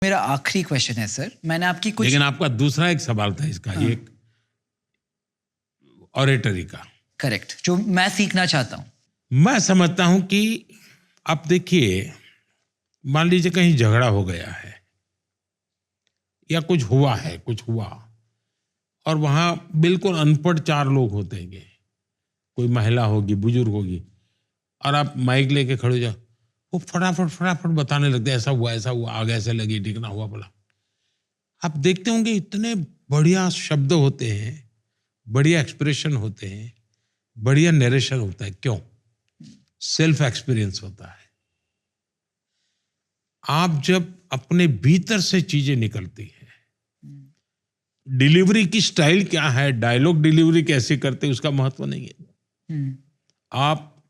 मेरा आखिरी क्वेश्चन है सर, मैंने आपकी कुछ लेकिन आपका दूसरा एक सवाल था इसका, एक ऑरेटरी का। करेक्ट, जो मैं सीखना चाहता हूँ। मैं समझता हूं कि आप देखिए, मान लीजिए कहीं झगड़ा हो गया है या कुछ हुआ है, कुछ हुआ, और वहां बिल्कुल अनपढ़ चार लोग होते हैं, कोई महिला होगी, बुजुर्ग होगी, और आप माइक लेके खड़े हो जाओ, वो फटाफट फटाफट बताने लगते, ऐसा हुआ, ऐसा हुआ, आग ऐसे लगी, ठीक ना हुआ बोला। आप देखते होंगे इतने बढ़िया शब्द होते हैं, बढ़िया एक्सप्रेशन होते हैं, बढ़िया नरेशन होता है। क्यों? सेल्फ एक्सपीरियंस होता है। आप जब अपने भीतर से चीजें निकलती हैं, डिलीवरी की स्टाइल क्या है, डायलॉग डिलीवरी कैसे करते हैं, उसका महत्व नहीं है। आप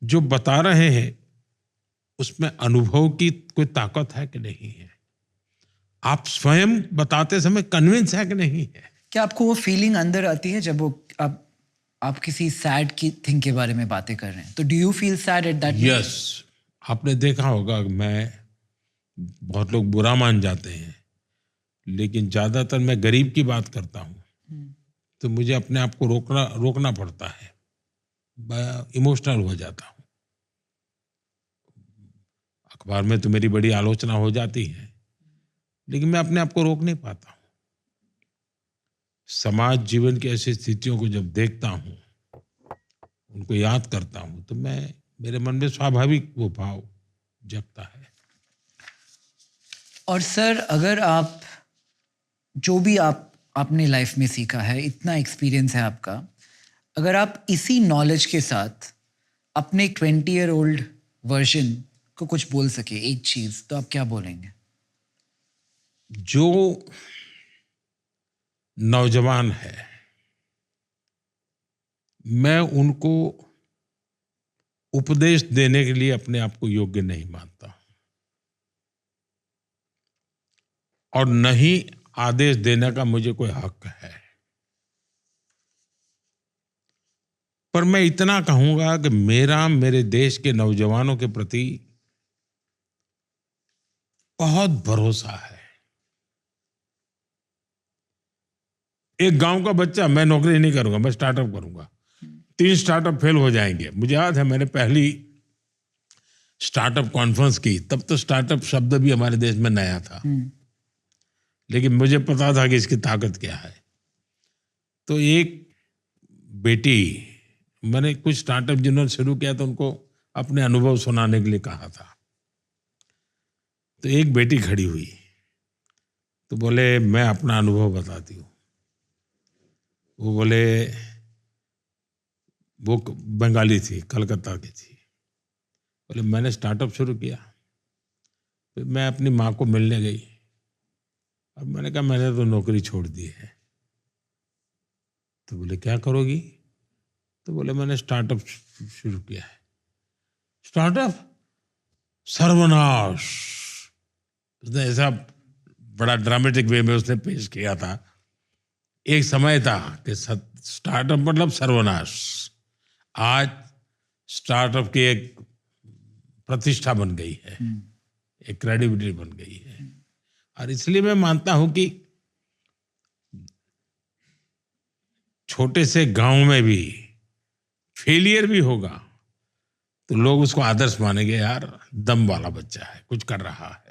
जो बता रहे हैं उसमें अनुभव की कोई ताकत है कि नहीं है, आप स्वयं बताते समय कन्विंस है कि नहीं है। क्या आपको वो फीलिंग अंदर आती है जब वो आप किसी सैड की थिंग के बारे में बातें कर रहे हैं, तो do you feel sad at that? Yes, आपने देखा होगा, मैं बहुत लोग बुरा मान जाते हैं, लेकिन ज्यादातर मैं गरीब की बात करता हूं तो मुझे अपने आप को रोकना पड़ता है, मैं इमोशनल हो जाता हूं। अखबार में तो मेरी बड़ी आलोचना हो जाती है, लेकिन मैं अपने आप को रोक नहीं पाता हूं। समाज जीवन की ऐसी स्थितियों को जब देखता हूं, उनको याद करता हूं, तो मेरे मन में स्वाभाविक वो भाव जगता है। और सर, अगर आप जो भी आपने लाइफ में सीखा है, इतना एक्सपीरियंस है आपका, अगर आप इसी नॉलेज के साथ अपने 20-year-old वर्जन को कुछ बोल सके एक चीज, तो आप क्या बोलेंगे? जो नौजवान है, मैं उनको उपदेश देने के लिए अपने आप को योग्य नहीं मानता, और न ही आदेश देने का मुझे कोई हक है। पर मैं इतना कहूंगा कि मेरे देश के नौजवानों के प्रति बहुत भरोसा है। एक गांव का बच्चा, मैं नौकरी नहीं करूंगा, मैं स्टार्टअप करूंगा, 3 स्टार्टअप फेल हो जाएंगे। मुझे याद है, मैंने पहली स्टार्टअप कॉन्फ्रेंस की, तब तो स्टार्टअप शब्द भी हमारे देश में नया था, लेकिन मुझे पता था कि इसकी ताकत क्या है। तो एक बेटी, मैंने कुछ स्टार्टअप जिन्होंने शुरू किया तो उनको अपने अनुभव सुनाने के लिए कहा था, तो एक बेटी खड़ी हुई, तो बोले मैं अपना अनुभव बताती हूँ। वो बोले, वो बंगाली थी, कलकत्ता की थी, बोले मैंने स्टार्टअप शुरू किया, फिर मैं अपनी माँ को मिलने गई, अब मैंने कहा मैंने तो नौकरी छोड़ दी है। तो बोले क्या करोगी? तो बोले मैंने स्टार्टअप शुरू किया है। स्टार्टअप? सर्वनाश! उसने ऐसा बड़ा ड्रामेटिक वे में उसने पेश किया था। एक समय था कि स्टार्टअप मतलब सर्वनाश। आज स्टार्टअप की एक प्रतिष्ठा बन गई है, एक क्रेडिबिलिटी बन गई है, और इसलिए मैं मानता हूं कि छोटे से गांव में भी फेलियर भी होगा तो लोग उसको आदर्श मानेंगे, यार दम वाला बच्चा है, कुछ कर रहा है।